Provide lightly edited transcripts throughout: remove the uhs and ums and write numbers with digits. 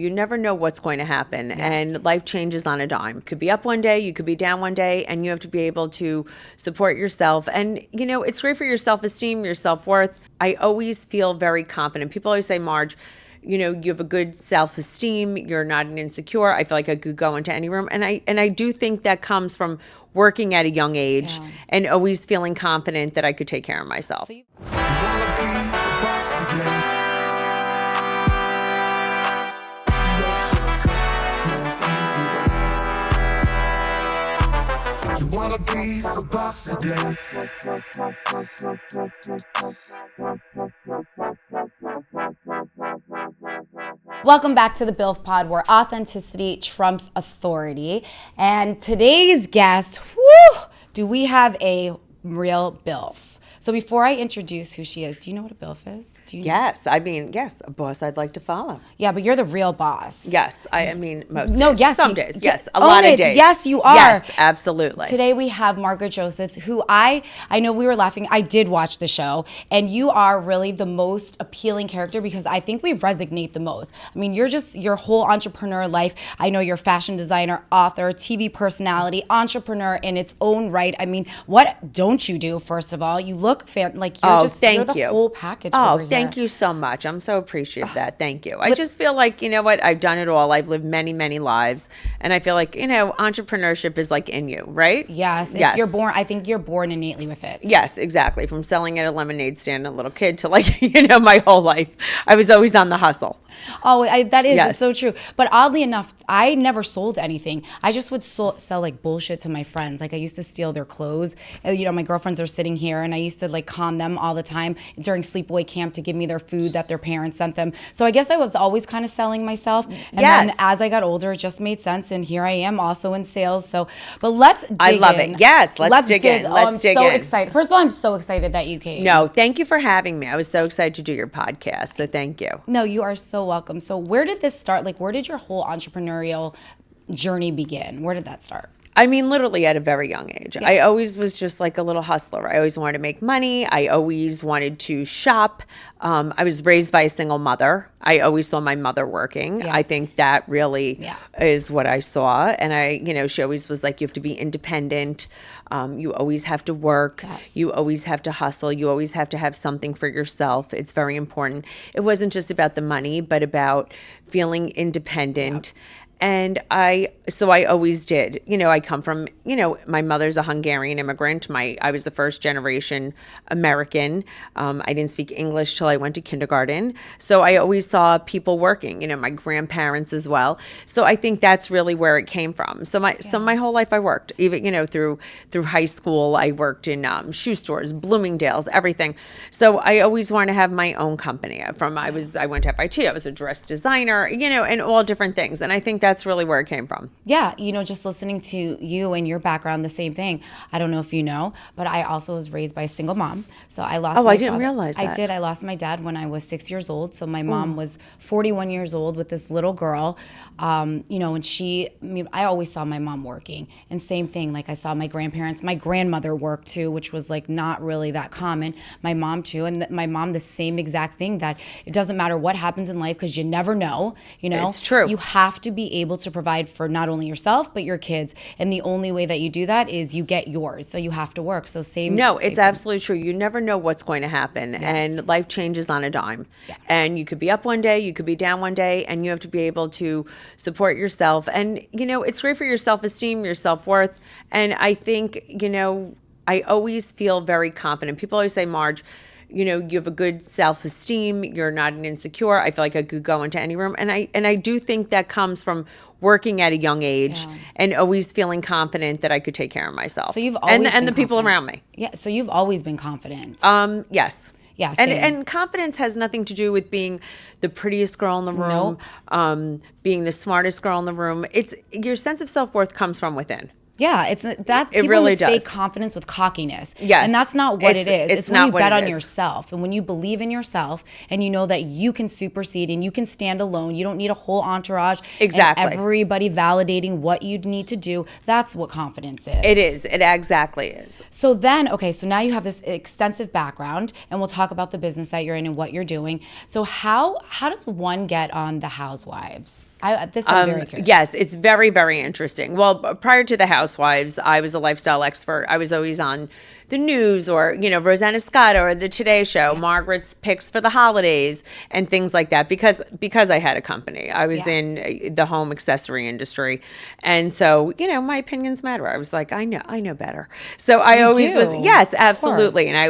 You never know what's going to happen, and life changes on a dime. You could be up one day, you could be down one day, and you have to be able to support yourself. And, it's great for your self-esteem, your self-worth. I always feel very confident. People always say, Marge, you have a good self-esteem, you're not an insecure. I feel like I could go into any room. And I do think that comes from working at a young age and always feeling confident that I could take care of myself. Wanna be a boss today. Welcome back to the BILFPod, where authenticity trumps authority. And today's guest, do we have a real BILF? So before I introduce who she is, do you know what a BILF is? Do you know? Yes, a boss I'd like to follow. Yeah, but you're the real boss. Yes, most no, days. yes, Some days, yes, a lot of days. Yes, you are. Yes, absolutely. Today we have Margaret Josephs, who I know we were laughing. I did watch the show, and you are really the most appealing character because I think we resonate the most. I mean, you're just your whole entrepreneur life. I know you're a fashion designer, author, TV personality, entrepreneur in its own right. I mean, what don't you do? First of all, you look like you're you're the whole package. Oh, thank you so much. I'm so appreciative of that. Thank you. I just feel like, you know what? I've done it all. I've lived many, many lives. And I feel like, entrepreneurship is like in you, right? Yes. I think you're born innately with it. Yes, exactly. From selling at a lemonade stand as a little kid to my whole life. I was always on the hustle. Oh, that is it's so true. But oddly enough, I never sold anything. I just would sell like bullshit to my friends. Like I used to steal their clothes. My girlfriends are sitting here, and I used to con them all the time during sleepaway camp to give me their food that their parents sent them. So I guess I was always kind of selling myself. And then as I got older, it just made sense. And here I am also in sales. But let's dig in. I love it. Yes, let's dig in. I'm so excited. First of all, I'm so excited that you came. No, thank you for having me. I was so excited to do your podcast. So thank you. No, you are so welcome. So where did this start? Where did your whole entrepreneurial journey begin? Where did that start? I mean, literally at a very young age. Yeah. I always was just like a little hustler. I always wanted to make money. I always wanted to shop. I was raised by a single mother. I always saw my mother working. Yes. I think that really is what I saw. And she always was like, you have to be independent. You always have to work. Yes. You always have to hustle. You always have to have something for yourself. It's very important. It wasn't just about the money, but about feeling independent. Yep. And I always did. I come from, my mother's a Hungarian immigrant. I was the first generation American. I didn't speak English till I went to kindergarten. So I always saw people working, my grandparents as well. So I think that's really where it came from. So my whole life I worked, even, through high school, I worked in shoe stores, Bloomingdale's, everything. So I always wanted to have my own company. I went to FIT, I was a dress designer, and all different things. And I think that's really where it came from. Yeah, just listening to you and your background, the same thing. I don't know if you know, but I also was raised by a single mom. So I lost my I didn't realize that. I did. I lost my dad when I was 6 years old. So my mom was 41 years old with this little girl. And I always saw my mom working. And same thing, I saw my grandparents, my grandmother work too, which was not really that common. My mom too. And my mom, the same exact thing, that it doesn't matter what happens in life because you never know, It's true. You have to be able to provide for not only yourself, but your kids. And the only way that you do that is you get yours. So you have to work. So it's absolutely true. You never know what's going to happen. Yes. And life changes on a dime. Yeah. And you could be up one day, you could be down one day, and you have to be able to support yourself. And, it's great for your self-esteem, your self-worth. And I think, I always feel very confident. People always say, Marge, you have a good self-esteem, you're not an insecure. I feel like I could go into any room. And I do think that comes from working at a young age and always feeling confident that I could take care of myself. So you've always and the people around me. Yeah. So you've always been confident. Yes. Yeah, and confidence has nothing to do with being the prettiest girl in the room, being the smartest girl in the room. It's your sense of self-worth comes from within. Yeah, it's that people really mistake does. Confidence with cockiness. Yes. And that's not what it is. It's not when you what bet it on is. yourself. And when you believe in yourself and you know that you can supersede and you can stand alone. You don't need a whole entourage. Exactly. And everybody validating what you need to do. That's what confidence is. It is. It exactly is. So then, so now you have this extensive background, and we'll talk about the business that you're in and what you're doing. So how does one get on the Housewives? I'm very curious. Yes, it's very, very interesting. Well, prior to the Housewives, I was a lifestyle expert. I was always on the news or, Rosanna Scott or the Today Show, Margaret's picks for the holidays and things like that because I had a company. I was in the home accessory industry. And so, my opinions matter. I was like, I know better. So I always was, yes, absolutely. And I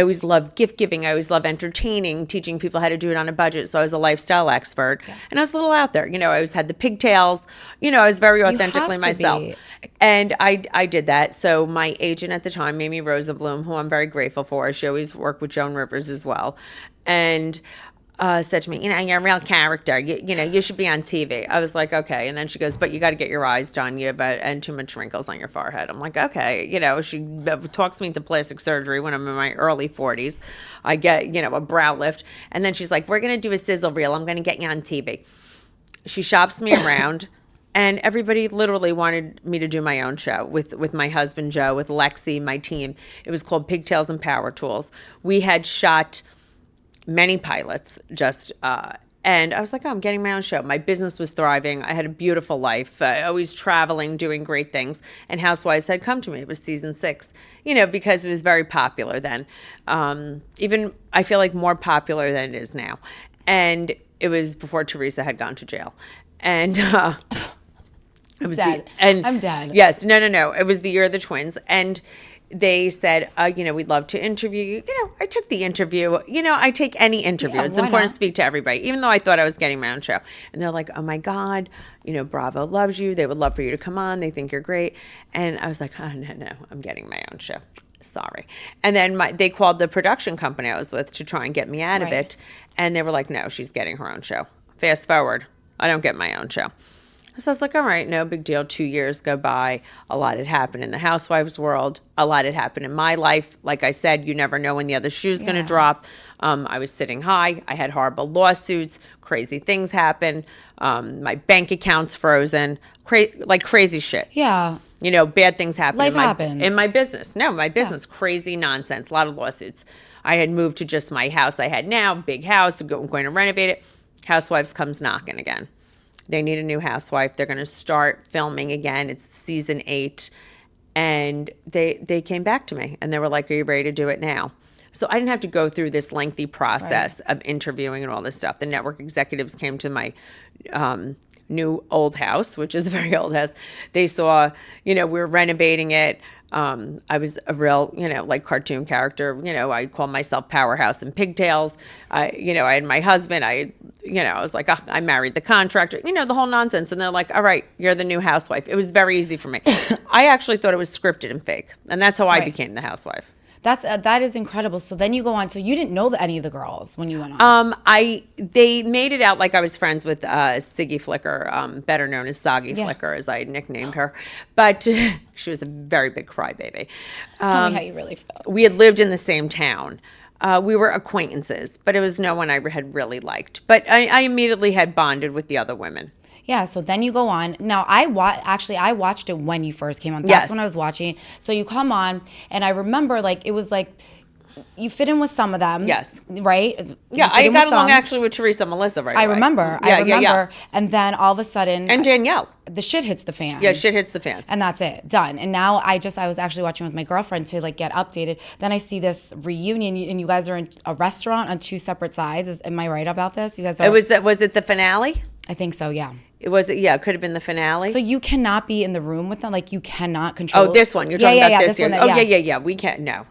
always loved gift giving. I always loved entertaining, teaching people how to do it on a budget. So I was a lifestyle expert and I was a little out there. I always had the pigtails. I was very authentically myself. And I did that. So my agent at the time, Mamie Rosenblum, who I'm very grateful for, she always worked with Joan Rivers as well, and said to me, you're a real character. You should be on TV. I was like, okay. And then she goes, but you got to get your eyes done. And too much wrinkles on your forehead. I'm like, okay. She talks me into plastic surgery when I'm in my early 40s. I get, a brow lift. And then she's like, we're going to do a sizzle reel. I'm going to get you on TV. She shops me around. And everybody literally wanted me to do my own show with my husband, Joe, with Lexi, my team. It was called Pigtails and Power Tools. We had shot many pilots and I was like, I'm getting my own show. My business was thriving. I had a beautiful life, always traveling, doing great things. And Housewives had come to me. It was season 6, because it was very popular then. Even I feel like more popular than it is now. And it was before Teresa had gone to jail. And it was dead. I'm dead. Yes. No. It was the year of the twins. And they said, we'd love to interview you. I took the interview. I take any interview. It's important to speak to everybody, even though I thought I was getting my own show. And they're like, oh my God, Bravo loves you. They would love for you to come on. They think you're great. And I was like, oh, no, I'm getting my own show. Sorry. And then they called the production company I was with to try and get me out of it. And they were like, no, she's getting her own show. Fast forward, I don't get my own show. So I was like, all right, no big deal. 2 years go by. A lot had happened in the Housewives world. A lot had happened in my life. Like I said, you never know when the other shoe's going to drop. I was sitting high. I had horrible lawsuits. Crazy things happen. My bank account's frozen. Crazy shit. Yeah. Bad things happen. Life happens. In my business. No, my business. Crazy nonsense. A lot of lawsuits. I had moved to just my house I had now. Big house. I'm going to renovate it. Housewives comes knocking again. They need a new housewife. They're going to start filming again. It's season 8. And they came back to me and they were like, are you ready to do it now? So I didn't have to go through this lengthy process of interviewing and all this stuff. The network executives came to my new old house, which is a very old house. They saw, we were renovating it. I was a real, cartoon character. I call myself Powerhouse and Pigtails. I had my husband. I was like, I married the contractor. The whole nonsense. And they're like, all right, you're the new housewife. It was very easy for me. I actually thought it was scripted and fake. And that's how I became the housewife. That is incredible. So then you go on. So you didn't know any of the girls when you went on. They made it out like I was friends with Siggy Flicker, better known as Soggy Flicker, as I nicknamed her. But she was a very big crybaby. Tell me how you really felt. We had lived in the same town. We were acquaintances, but it was no one I had really liked. But I immediately had bonded with the other women. Yeah, so then you go on. Now, I watched it when you first came on. That's when I was watching. So you come on, and I remember, it was you fit in with some of them. Yes. Right? Yeah, I got along actually with Teresa and Melissa right away. I remember. Yeah. And then all of a sudden. And Danielle. The shit hits the fan. Yeah, shit hits the fan. And that's it. Done. And now I was actually watching with my girlfriend to get updated. Then I see this reunion and you guys are in a restaurant on 2 separate sides. Am I right about this? You guys are. Was it the finale? I think so, yeah. It could have been the finale. So you cannot be in the room with them, you cannot control. Oh, this one. You're talking about this one. Yeah. We can't. No.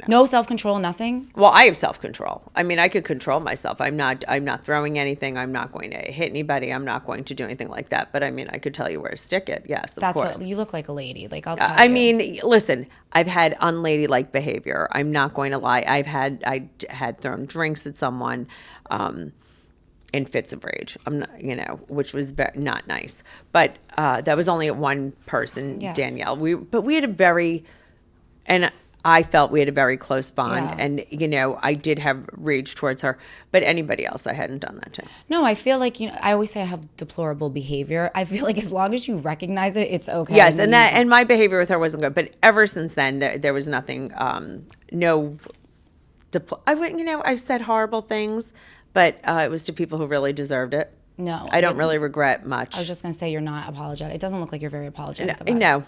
No self-control, nothing? Well, I have self-control. I mean, I could control myself. I'm not throwing anything. I'm not going to hit anybody. I'm not going to do anything like that. But I mean, I could tell you where to stick it. Yes, of course. You look like a lady. I'll tell you. I mean, listen, I've had unladylike behavior. I'm not going to lie. I had thrown drinks at someone. In fits of rage, I'm not, which was not nice. But that was only at one person, Danielle. We had a very, and I felt we had a very close bond. And I did have rage towards her. But anybody else, I hadn't done that to. No, I feel like I always say I have deplorable behavior. I feel like as long as you recognize it, it's okay. Yes, and my behavior with her wasn't good. But ever since then, there was nothing. I've said horrible things. But it was to people who really deserved it. No. I don't really regret much. I was just going to say you're not apologetic. It doesn't look like you're very apologetic about it. No,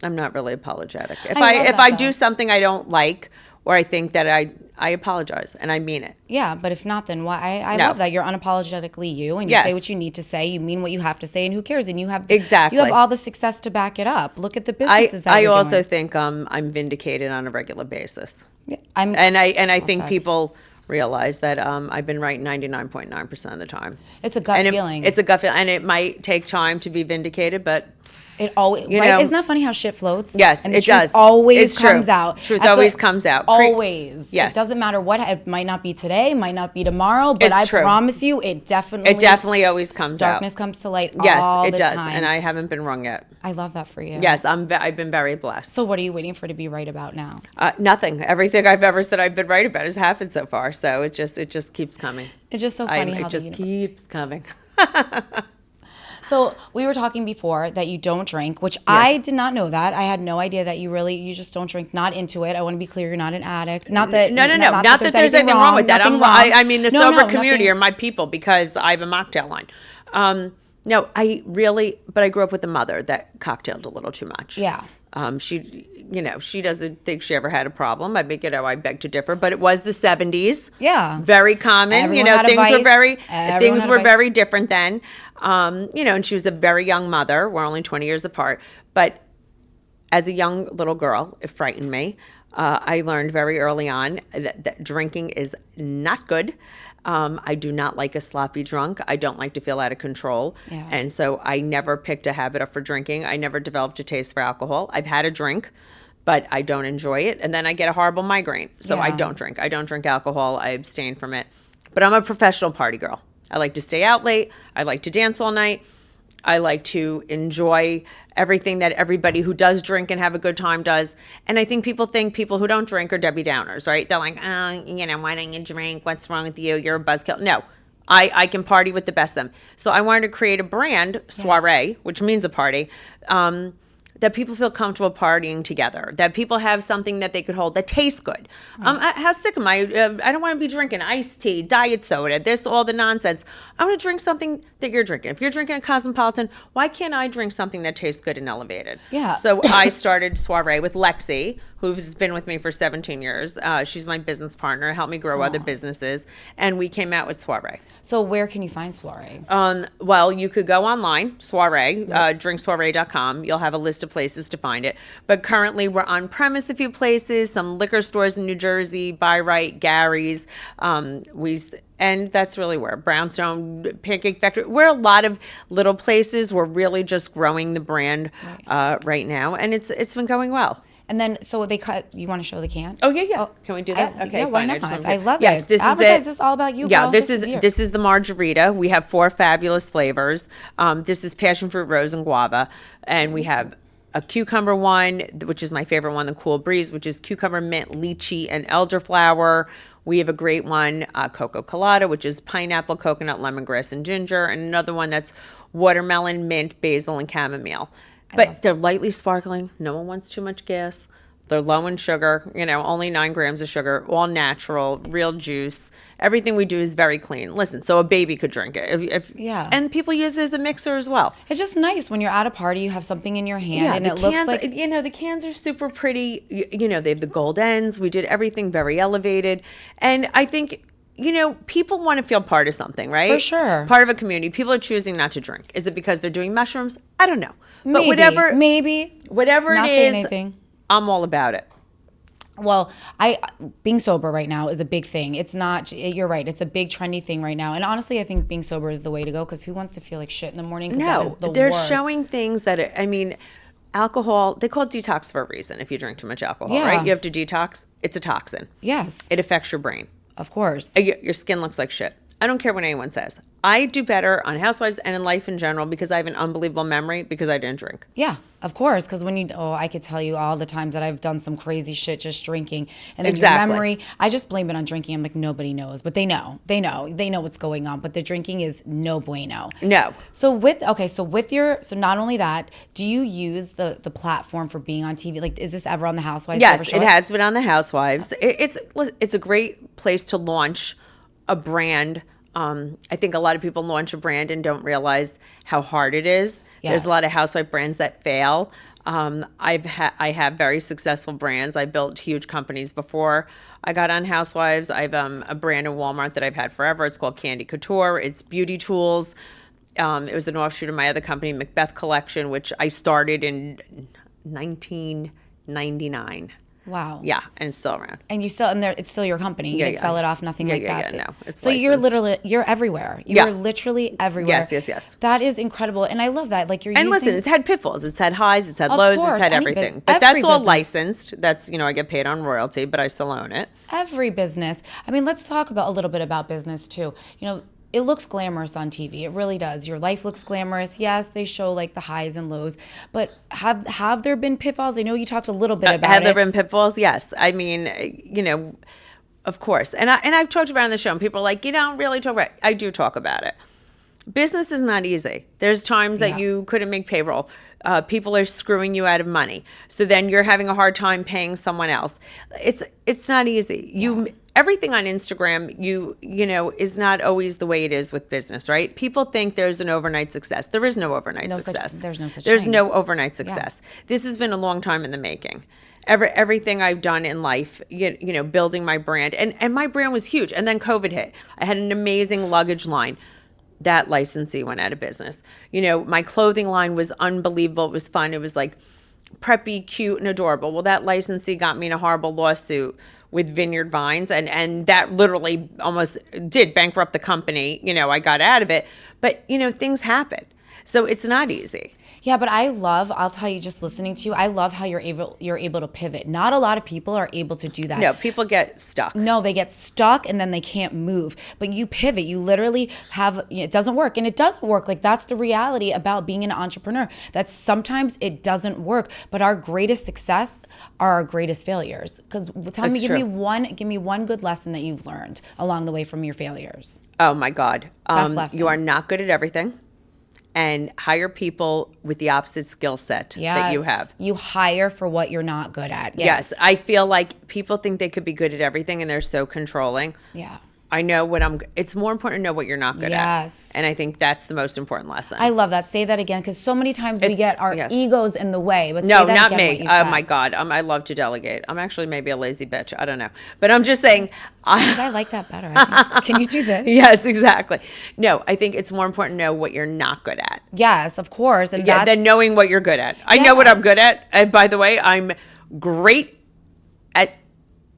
I'm not really apologetic. If I love if that, I though. do something I don't like, or I think that I apologize and I mean it. Yeah, but if not, then why? I No. love that you're unapologetically you, and you Yes. say what you need to say. You mean what you have to say, and who cares? And you have Exactly. You have all the success to back it up. Look at the businesses that I you're also doing. think I'm vindicated on a regular basis. I'm And I think said. people realize that I've been right 99.9% of the time. It's a gut And feeling. It's a gut feeling, and it might take time to be vindicated, but It always You right. know- Isn't that funny how shit floats? Yes, and the it truth does. Always It's true. comes out. Truth At the- always comes out. Always. Yes. It doesn't matter what. It might not be today. Might not be tomorrow. But It's I true. promise you, it definitely always comes out. darkness comes to light. Yes, all it the does, time. and I haven't been wrong yet. I love that for you. Yes, I've been very blessed. So what are you waiting for to be right about now? Nothing. Everything I've ever said I've been right about has happened so far. So it just keeps coming. It's just so funny how it just keeps coming. So we were talking before that you don't drink, which I did not know that. I had no idea that you just don't drink. Not into it. I want to be clear, you're not an addict. Not that No. Not that there's anything wrong with that. Nothing I mean, the sober nothing. community are my people because I have a mocktail line. No, but I grew up with a mother that cocktailed a little too much. Yeah. She doesn't think she ever had a problem. I beg to differ, but it was the 70s. Yeah. Very common. Everyone had a vice. Everyone Things had a were vice. very different then. And she was a very young mother. We're only 20 years apart. But as a young little girl, it frightened me. I learned very early on that drinking is not good. I do not like a sloppy drunk. I don't like to feel out of control. Yeah. And so I never picked a habit up for drinking. I never developed a taste for alcohol. I've had a drink, but I don't enjoy it. And then I get a horrible migraine. So I Yeah. don't drink. I don't drink alcohol. I abstain from it. But I'm a professional party girl. I like to stay out late. I like to dance all night. I like to enjoy everything that everybody who does drink and have a good time does. And I think people who don't drink are Debbie Downers, right? They're like, oh, why don't you drink? What's wrong with you? You're a buzzkill. No, I can party with the best of them. So I wanted to create a brand, Soirée, which means a party, that people feel comfortable partying together, that people have something that they could hold that tastes good. How sick am I? I don't want to be drinking iced tea, diet soda, this, all the nonsense. I want to drink something that you're drinking. If you're drinking a Cosmopolitan, why can't I drink something that tastes good and elevated? Yeah. So I started Soirée with Lexi, who's been with me for 17 years. She's my business partner, helped me grow other businesses, and we came out with Soirée. So where can you find Soirée? Well, you could go online, Soirée, drinksoirée.com. You'll have a list of places to find it. But currently, we're on premise a few places, some liquor stores in New Jersey, Buy Right, Gary's. And that's really where Brownstone, Pancake Factory. We're a lot of little places. We're really just growing the brand right now, and it's been going well. And then, so they cut. You want to show the can? Oh yeah. Can we do that? Yeah, why fine. not? Just I love yes, it. This Advertise is it. this all about you. Yeah, girl. this yours. is the margarita. We have 4 fabulous flavors. This is passion fruit, rose, and guava, and we have a cucumber one, which is my favorite one, the Cool Breeze, which is cucumber, mint, lychee, and elderflower. We have a great one, Coco Colada, which is pineapple, coconut, lemongrass, and ginger, and another one that's watermelon, mint, basil, and chamomile. But they're lightly sparkling. No one wants too much gas. They're low in sugar, only 9 grams of sugar, all natural, real juice. Everything we do is very clean. Listen, so a baby could drink it. And people use it as a mixer as well. It's just nice when you're at a party, you have something in your hand, and it looks like the cans are super pretty. They have the gold ends. We did everything very elevated, and I think people want to feel part of something, right? For sure. Part of a community. People are choosing not to drink. Is it because they're doing mushrooms? I don't know. But maybe whatever not it saying is, anything. I'm all about it. Well, being sober right now is a big thing. It's not, you're right. It's a big trendy thing right now. And honestly, I think being sober is the way to go because who wants to feel like shit in the morning? No, they're showing things that, alcohol, they call it detox for a reason if you drink too much alcohol, right? You have to detox. It's a toxin. Yes. It affects your brain. Of course. Your skin looks like shit. I don't care what anyone says. I do better on Housewives and in life in general because I have an unbelievable memory because I didn't drink. Yeah, of course. Because I could tell you all the times that I've done some crazy shit just drinking. And then your memory, I just blame it on drinking. I'm like, nobody knows. But they know what's going on. But the drinking is no bueno. No. So not only that, do you use the platform for being on TV? Like, is this ever on the Housewives? Yes, it has been on the Housewives. It's a great place to launch a brand I think a lot of people launch a brand and don't realize how hard it is. Yes. There's a lot of housewife brands that fail. I have very successful brands. I built huge companies before I got on Housewives. I have a brand in Walmart that I've had forever. It's called Candy Couture. It's beauty tools. It was an offshoot of my other company, McBeth Collection, which I started in 1999. Wow. Yeah, and it's still around. And you still, and it's still your company. You didn't sell it off, nothing like that. Yeah, no, it's so licensed. you're everywhere. You're literally everywhere. Yes. That is incredible, and I love that. Like listen, it's had pitfalls, it's had highs, it's had Of lows, course, it's had any everything. bus- But that's every all business. licensed. That's I get paid on royalty, but I still own it. every business. I mean, let's talk about a little bit about business too. It looks glamorous on TV. It really does. Your life looks glamorous. Yes, they show like the highs and lows, but have there been pitfalls? I know you talked a little bit about Have there it. been pitfalls? Yes. I mean, of course. And I've talked about it on the show, and people are like, you don't really talk about it. I do talk about it. Business is not easy. There's times that you couldn't make payroll. People are screwing you out of money. So then you're having a hard time paying someone else. It's not easy. Everything on Instagram, is not always the way it is with business, right? People think there's an overnight success. There is no overnight success. There's no such There's thing. no overnight success. This has been a long time in the making. Everything I've done in life, building my brand, and my brand was huge. And then COVID hit. I had an amazing luggage line. That licensee went out of business. My clothing line was unbelievable. It was fun. It was like preppy, cute, and adorable. Well, that licensee got me in a horrible lawsuit with Vineyard Vines, and that literally almost did bankrupt the company. I got out of it. But, things happen. So it's not easy. Yeah, but I'll tell you, just listening to you, I love how you're able to pivot. Not a lot of people are able to do that. No, people get stuck. No, they get stuck and then they can't move. But you pivot. You literally it doesn't work. And it doesn't work. Like, that's the reality about being an entrepreneur. That sometimes it doesn't work. But our greatest success are our greatest failures. Because give me one good lesson that you've learned along the way from your failures. Oh my God. Best lesson. You are not good at everything. And hire people with the opposite skill set that you have. You hire for what you're not good at. Yes. I feel like people think they could be good at everything, and they're so controlling. Yeah. I know it's more important to know what you're not good at. Yes. And I think that's the most important lesson. I love that. Say that again, because so many times we get our egos in the way. But no, say that not again, me. what you Oh said. my God. I love to delegate. I'm actually maybe a lazy bitch. I don't know. But I'm just saying. I like that better. Can you do this? Yes, exactly. No, I think it's more important to know what you're not good at. Yes, of course. And Than knowing what you're good at. I know what I'm good at. And by the way, I'm great at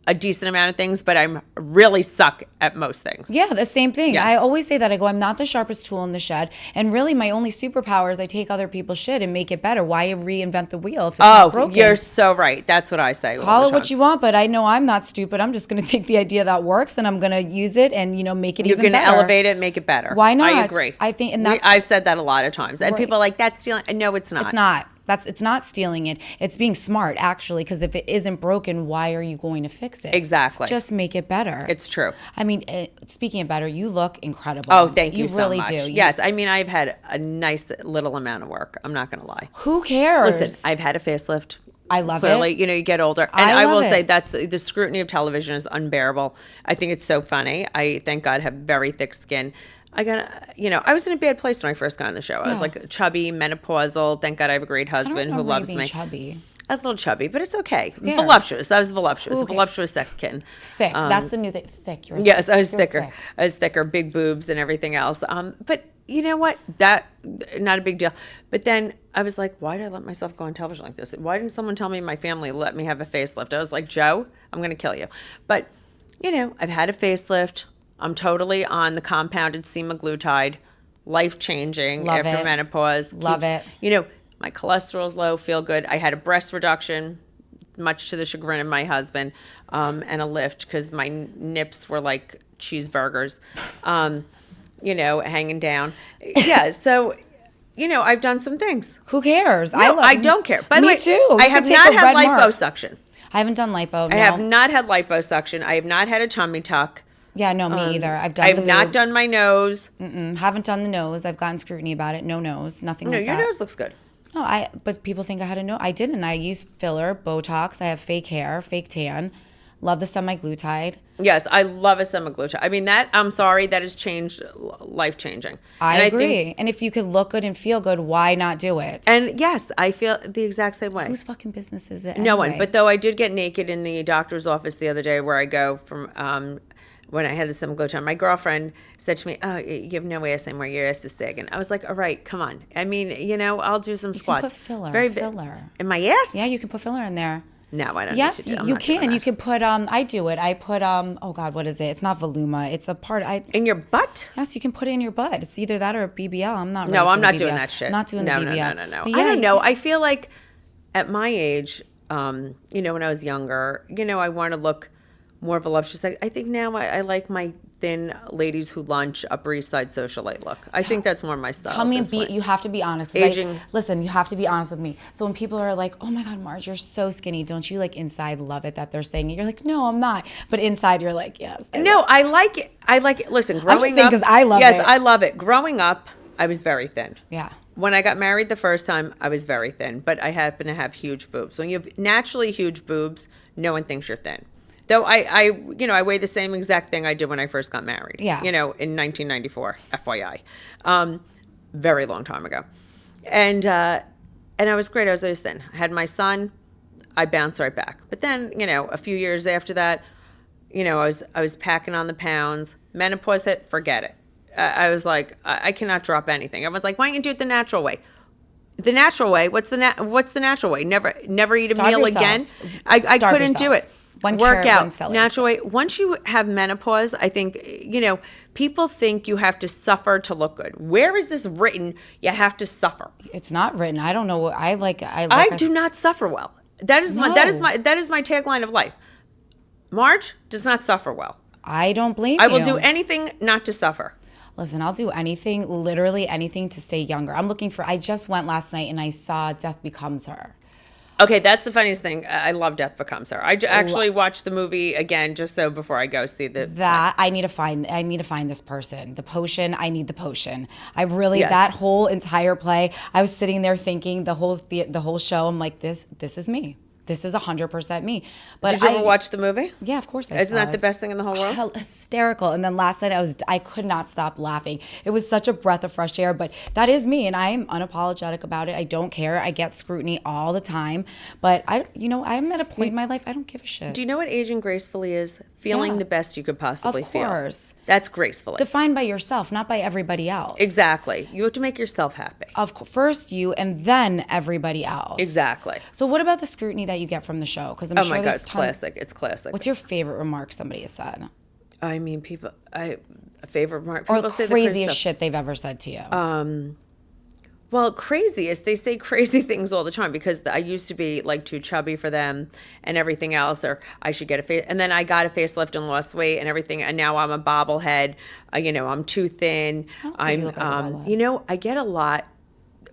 a decent amount of things, but I'm really suck at most things. Yeah, the same thing. Yes. I always say that. I go, I'm not the sharpest tool in the shed. And really, my only superpower is I take other people's shit and make it better. Why reinvent the wheel if it's not broken? You're so right. That's what I say. Call it what you want, but I know I'm not stupid. I'm just going to take the idea that works and I'm going to use it and, make it even better. You're going to elevate it, make it better. Why not? I agree. I think, and I've said that a lot of times. And people are like, that's stealing. No, it's not. It's not. It's not stealing it. It's being smart, actually, because if it isn't broken, why are you going to fix it? Exactly. Just make it better. It's true. I mean, speaking of better, you look incredible. Oh, thank you so really much. do. Yes, I mean, I've had a nice little amount of work. I'm not going to lie. Who cares? Listen, I've had a facelift. I love Clearly, it. You get older. And I love will it. say that's the scrutiny of television is unbearable. I think it's so funny. I, thank God, have very thick skin. I was in a bad place when I first got on the show. I was like chubby, menopausal. Thank God I have a great husband who loves me. Chubby. I was a little chubby, but it's okay. cares? Voluptuous. I was voluptuous. A voluptuous sex kitten. Thick. That's the new thing. Thick. Yes, I was you're thicker. thick. I was thicker, big boobs and everything else. But you know what? That, not a big deal. But then I was like, why did I let myself go on television like this? Why didn't someone tell me my family let me have a facelift? I was like, Joe, I'm going to kill you. But, I've had a facelift. I'm totally on the compounded semaglutide, life-changing Love after it. menopause. Love it. My cholesterol's low, feel good. I had a breast reduction, much to the chagrin of my husband, and a lift because my nips were like cheeseburgers, hanging down. Yeah, so, I've done some things. Who cares? No, I don't care. By the Me way, too. I You have could take not a had red mark. liposuction. I haven't done lipo. No. I have not had liposuction. I have not had a tummy tuck. Yeah, no, me either. I've done. I have the not boobs. done my nose. Haven't done the nose. I've gotten scrutiny about it. No nose. Nothing No, like your that. nose looks good. No, but people think I had a nose. I didn't. I used filler, Botox. I have fake hair, fake tan. Love the semaglutide. Yes, I love a semaglutide. I mean, I'm sorry, that has changed, life-changing. I agree. And if you could look good and feel good, why not do it? And yes, I feel the exact same way. Whose fucking business is it No one. anyway? But though I did get naked in the doctor's office the other day where I go from when I had the semaglutide, my girlfriend said to me, "Oh, you have no ass anymore. Your ass is sag." And I was like, "All right, come on. I mean, I'll do some squats." You can put filler. In my ass? Yeah, you can put filler in there. No, I don't. Yes, need to do, you can. You can put. I do it. I put. Oh God, what is it? It's not Voluma. It's a part. In your butt? Yes, you can put it in your butt. It's either that or a BBL. I'm not. No, I'm not BBL. doing that shit. Not doing the BBL. No. But I don't know. I feel like at my age, when I was younger, I want to look more of a voluptuous. I think now I like my thin ladies who lunch Upper East Side socialite look. I think that's more my style. Tell me, you have to be honest. Aging. Listen, you have to be honest with me. So when people are like, "Oh my God, Marge, you're so skinny," don't you like inside love it that they're saying it? You're like, "No, I'm not," but inside you're like, "Yes." I like it. I like it. Listen, growing up, because I love it. Yes, I love it. Growing up, I was very thin. Yeah. When I got married the first time, I was very thin, but I happen to have huge boobs. When you have naturally huge boobs, no one thinks you're thin. Though I weigh the same exact thing I did when I first got married. Yeah. In 1994, FYI, very long time ago, and I was great. I was always thin. I had my son, I bounced right back. But then, a few years after that, I was packing on the pounds. Menopause hit, forget it. I was like, I cannot drop anything. Everyone's like, why don't you do it the natural way? The natural way? What's the natural way? Never eat a meal yourself. again. I couldn't do it. Work out, natural way. Once you have menopause, I think, people think you have to suffer to look good. Where is this written? You have to suffer. It's not written. I don't know what I do not suffer well. That is my tagline of life. Marge does not suffer well. I don't blame you. I will do anything not to suffer. Listen, I'll do anything, literally anything to stay younger. I just went last night and I saw Death Becomes Her. Okay, that's the funniest thing. I love Death Becomes Her. I actually watched the movie again just so before I go see I need to find this person. The potion. I need the potion. Yes. That whole entire play. I was sitting there thinking the whole show. I'm like, this is me. This is 100% me. But did you ever watch the movie? Yeah, of course. Isn't that the best thing in the whole world? Hysterical. And then last night I could not stop laughing. It was such a breath of fresh air. But that is me, and I am unapologetic about it. I don't care. I get scrutiny all the time. But I'm at a point in my life I don't give a shit. Do you know what aging gracefully is? Feeling the best you could possibly feel. Of course. That's gracefully. Defined by yourself, not by everybody else. Exactly. You have to make yourself happy. First you, and then everybody else. Exactly. So what about the scrutiny that you get from the show? Because oh my God, it's classic. It's classic. What's your favorite remark somebody has said? I mean, a favorite remark. Or people say the craziest shit they've ever said to you. Well, craziest, they say crazy things all the time because I used to be like too chubby for them and everything else, or I should get a face. And then I got a facelift and lost weight and everything. And now I'm a bobblehead. I'm too thin. I get a lot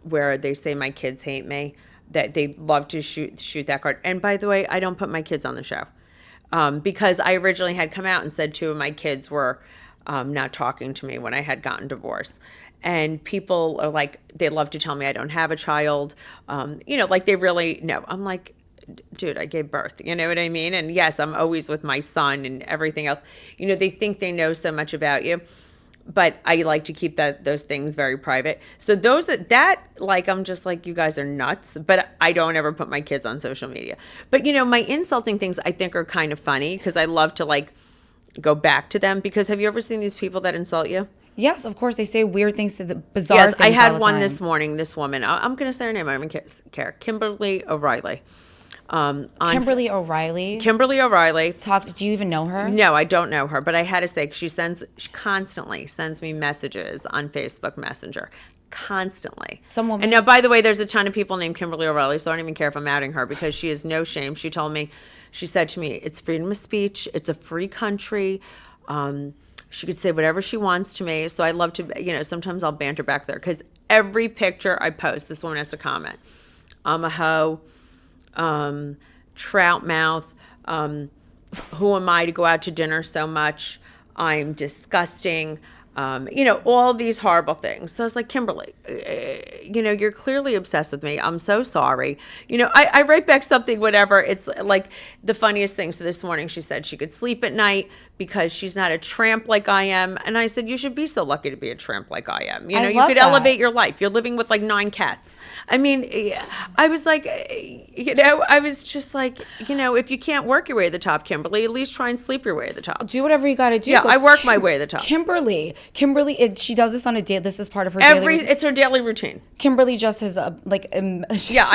where they say my kids hate me, that they love to shoot that card. And by the way, I don't put my kids on the show because I originally had come out and said 2 of my kids were not talking to me when I had gotten divorced. And people are like, they love to tell me I don't have a child. Like they really know. I'm like, dude, I gave birth. You know what I mean? And yes, I'm always with my son and everything else. They think they know so much about you. But I like to keep those things very private. So I'm just like, you guys are nuts. But I don't ever put my kids on social media. But, my insulting things I think are kind of funny because I love to like go back to them. Because have you ever seen these people that insult you? Yes, of course. They say weird things to the bizarre things. Yes, I had all the one time. this morning, this woman. I'm going to say her name. I don't even care. Kimberly O'Reilly. Kimberly O'Reilly. Do you even know her? No, I don't know her, but I had to say, she constantly sends me messages on Facebook Messenger. Constantly. And now, by the way, there's a ton of people named Kimberly O'Reilly, so I don't even care if I'm outing her because she has no shame. She said to me, it's freedom of speech. It's a free country. She could say whatever she wants to me. So I love to, sometimes I'll banter back there because every picture I post, this woman has to comment. I'm a hoe. Trout mouth. Who am I to go out to dinner so much? I'm disgusting. all these horrible things. So I was like, Kimberly, you're clearly obsessed with me. I'm so sorry. I write back something, whatever. It's like the funniest thing. So this morning she said she could sleep at night because she's not a tramp like I am. And I said, you should be so lucky to be a tramp like I am. You could elevate your life. You're living with like 9 cats. I mean, I was like, I was just like, if you can't work your way to the top, Kimberly, at least try and sleep your way to the top. Do whatever you got to do. Yeah, I work my way to the top. Kimberly, she does this on a day. This is part of her daily routine. It's her daily routine. Kimberly just has I've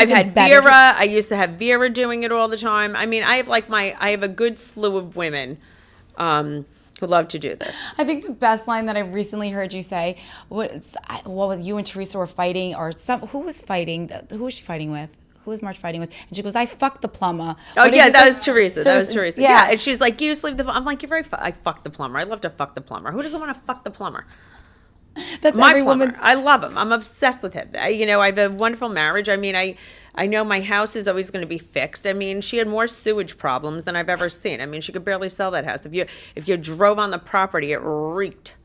had Vera. I used to have Vera doing it all the time. I mean, I have a good slew of women who love to do this. I think the best line that I recently heard you say was, you and Teresa were fighting, or who was fighting? Who was she fighting with? Who was March fighting with? And she goes, I fucked the plumber. Oh, yeah, that was Teresa. That was Teresa. Yeah. And she's like, you sleep the I'm like, you're very I fucked the plumber. I love to fuck the plumber. Who doesn't want to fuck the plumber? That's my every plumber. woman's. I love him. I'm obsessed with him. I have a wonderful marriage. I mean, I know my house is always going to be fixed. I mean, she had more sewage problems than I've ever seen. I mean, she could barely sell that house. If you drove on the property, it reeked.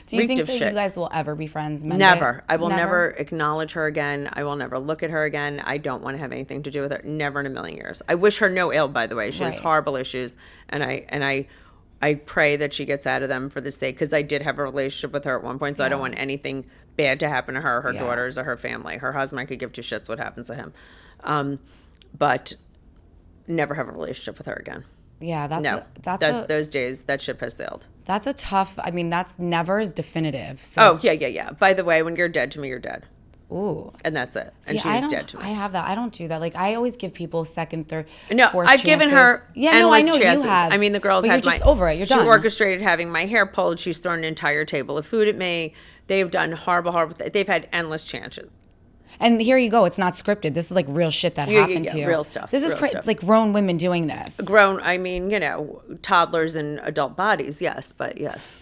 Do you think that you guys will ever be friends? Never. I will never acknowledge her again. I will never look at her again. I don't want to have anything to do with her. Never in a million years. I wish her no ill, by the way. She has horrible issues, and I pray that she gets out of them for the sake, because I did have a relationship with her at one point, so I don't want anything bad to happen to her, her daughters, or her family. Her husband, I could give 2 shits what happens to him. But never have a relationship with her again. Yeah, those days, that ship has sailed. That's a tough, that's never as definitive. So. Oh, yeah. By the way, when you're dead to me, you're dead. Ooh. And that's it. And she's dead to me. I have that. I don't do that. Like, I always give people second, third, No, fourth I've chances. given her endless chances. You have. I mean, the girls but had you're just over it. You're done. She orchestrated having my hair pulled. She's thrown an entire table of food at me. They've done horrible. They've had endless chances. And here you go. It's not scripted. This is like real shit that happened to you. Real stuff. This is like grown women doing this. I mean, toddlers in adult bodies, yes, but yes.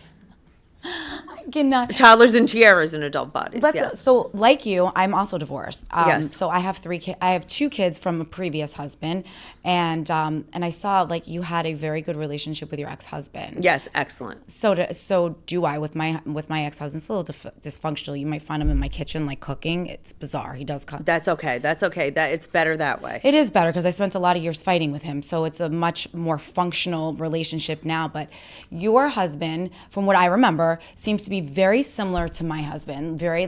I cannot. Toddlers and tiaras in adult bodies. Yes. So, like you, I'm also divorced. Yes. So I have 3 kids. I have 2 kids from a previous husband, and I saw like you had a very good relationship with your ex-husband. Yes, excellent. So do I with my ex-husband. It's a little dysfunctional. You might find him in my kitchen like cooking. It's bizarre. He does cook. That's okay. It's better that way. It is better because I spent a lot of years fighting with him. So it's a much more functional relationship now. But your husband, from what I remember, seems to be very similar to my husband. Very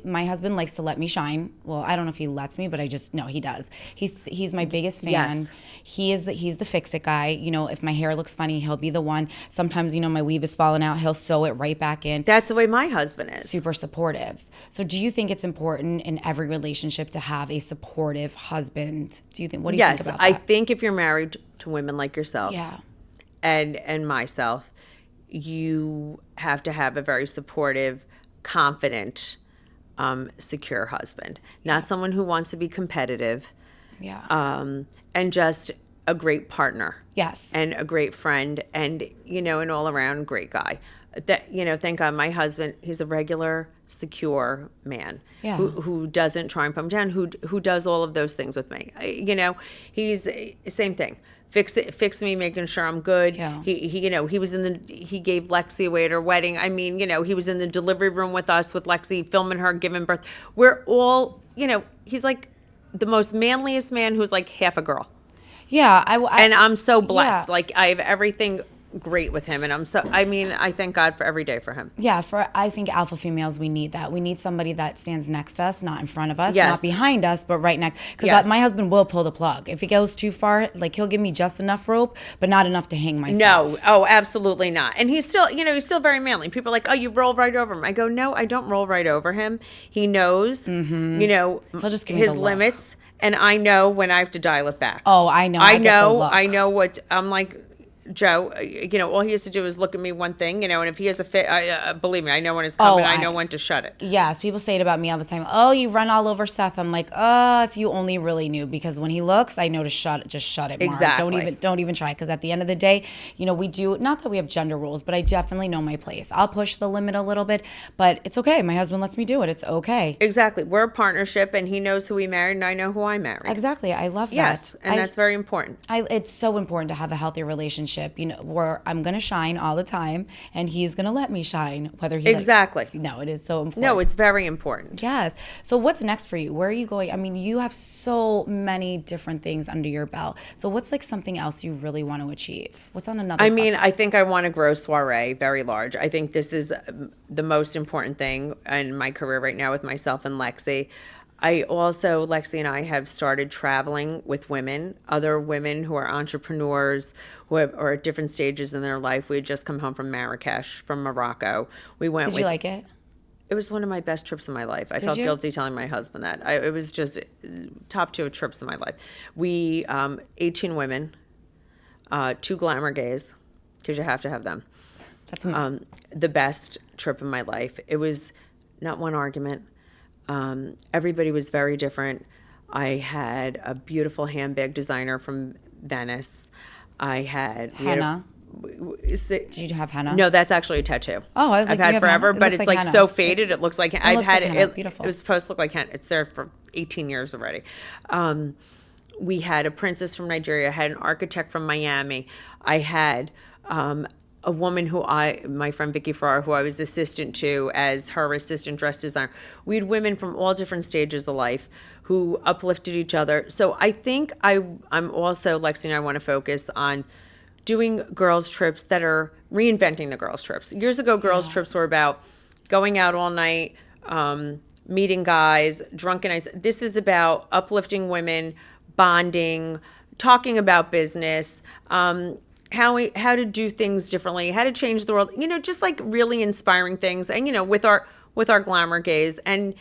my husband likes to let me shine. Well, I don't know if he lets me, but I just know he does. He's my biggest fan. Yes. He's the fix it guy. If my hair looks funny, he'll be the one. Sometimes, my weave is falling out, he'll sew it right back in. That's the way my husband is. Super supportive. So do you think it's important in every relationship to have a supportive husband? What do you think about that? Yes, I think if you're married to women like yourself and myself, you have to have a very supportive, confident, secure husband. Not someone who wants to be competitive. Yeah. And just a great partner. Yes. And a great friend, and an all-around great guy. Thank God my husband, he's a regular, secure man. Yeah. Who doesn't try and put him down, who does all of those things with me. He's same thing. Fix me, making sure I'm good. Yeah. He was he gave Lexi away at her wedding. I mean, he was in the delivery room with us, with Lexi, filming her, giving birth. We're all, he's like the most manliest man who's like half a girl. Yeah. And I'm so blessed. Yeah. Like, I have everything great with him, and I thank God for every day for him. Yeah, I think alpha females, we need that. We need somebody that stands next to us, not in front of us, Yes. not behind us, but right next. Because Yes. my husband will pull the plug. If it goes too far, like he'll give me just enough rope, but not enough to hang myself. No, oh, absolutely not. And he's still, he's still very manly. People are like, oh, you roll right over him. I go, no, I don't roll right over him. He knows, He'll just give me his the look. limits, and I know when I have to dial it back. Oh, I know. I get the look. I know what I'm like. Joe, all he has to do is look at me one thing, and if he has a fit, believe me, I know when it's coming. I know when to shut it. Yes, people say it about me all the time. Oh, you run all over Seth. I'm like, if you only really knew, because when he looks, I know to shut it. Mark. Exactly. Don't even try, because at the end of the day, we do, not that we have gender rules, but I definitely know my place. I'll push the limit a little bit, but it's okay. My husband lets me do it. It's okay. Exactly. We're a partnership, and he knows who we married, and I know who I married. Exactly. I love that. Yes, and that's very important. It's so important to have a healthy relationship relationship, you know, where I'm going to shine all the time and he's going to let me shine, whether he Exactly. No, it is so important. No, it's very important. Yes. So what's next for you? Where are you going? I mean, you have so many different things under your belt. So what's like something else you really want to achieve? What's on another? I mean, I think I want to grow Soirée very large. I think this is the most important thing in my career right now with myself and Lexi. Lexi and I have started traveling with women, other women who are entrepreneurs who are at different stages in their life. We had just come home from Marrakesh, from Morocco. We went. Did you like it? It was one of my best trips of my life. I felt guilty telling my husband that. It was just top 2 trips of my life. We, 18 women, 2 glamour gays, because you have to have them. That's amazing. The best trip of my life. It was not one argument. Everybody was very different. I had a beautiful handbag designer from Venice. I had henna. Did you have henna? No, that's actually a tattoo. Oh, I was like, I've had forever, but it's like so faded. It looks like I've had it. Beautiful. It was supposed to look like henna. It's there for 18 years already. We had a princess from Nigeria. I had an architect from Miami. I had a woman my friend Vicky Farrar, who I was assistant to as her assistant dress designer. We had women from all different stages of life who uplifted each other. So I think I'm also, Lexi and I want to focus on doing girls' trips that are reinventing the girls' trips. Years ago, girls' trips were about going out all night, meeting guys, drunken nights. This is about uplifting women, bonding, talking about business, how to do things differently, how to change the world, you know, just like really inspiring things. And, you know, with our glamour gaze and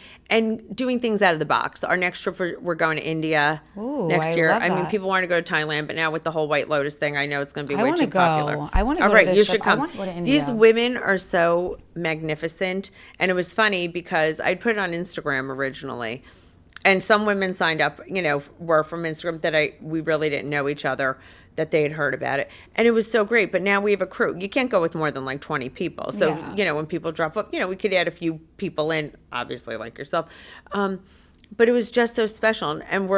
doing things out of the box. Our next trip, we're going to India next year. I mean, people want to go to Thailand, but now with the whole White Lotus thing, I know it's going to be way too popular. I want to go. All right, to you should should come. I want to go to India. These women are so magnificent. And it was funny because I put it on Instagram originally. And some women signed up, you know, were from Instagram that we really didn't know each other, that they had heard about it. And it was so great. But now we have a crew. You can't go with more than like 20 people. So, you know, when people drop up, you know, we could add a few people in, obviously like yourself. But it was just so special. And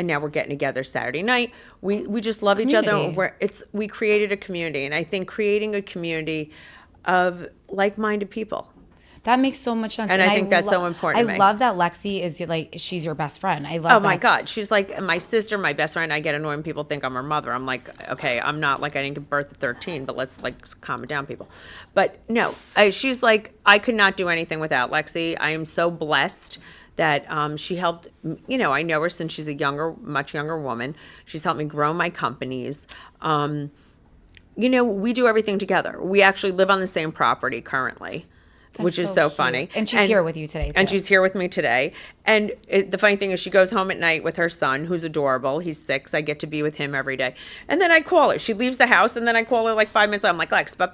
now we're getting together Saturday night. We just love each other. We created a community. And I think creating a community of like-minded people. That makes so much sense. And I think that's so important to me. I love that Lexi is like, she's your best friend. I love that. Oh my God. She's like my sister, my best friend. I get annoyed when people think I'm her mother. I'm like, okay, I'm not, like I didn't give birth at 13, but let's like calm it down, people. But no, she's like, I could not do anything without Lexi. I am so blessed that she helped, you know, I know her since she's much younger woman. She's helped me grow my companies. You know, we do everything together. We actually live on the same property currently. Which is so funny. And she's here with you today, too. And she's here with me today. And the funny thing is she goes home at night with her son, who's adorable. He's 6. I get to be with him every day. And then I call her. She leaves the house, and then I call her like 5 minutes later. I'm like, Lex, you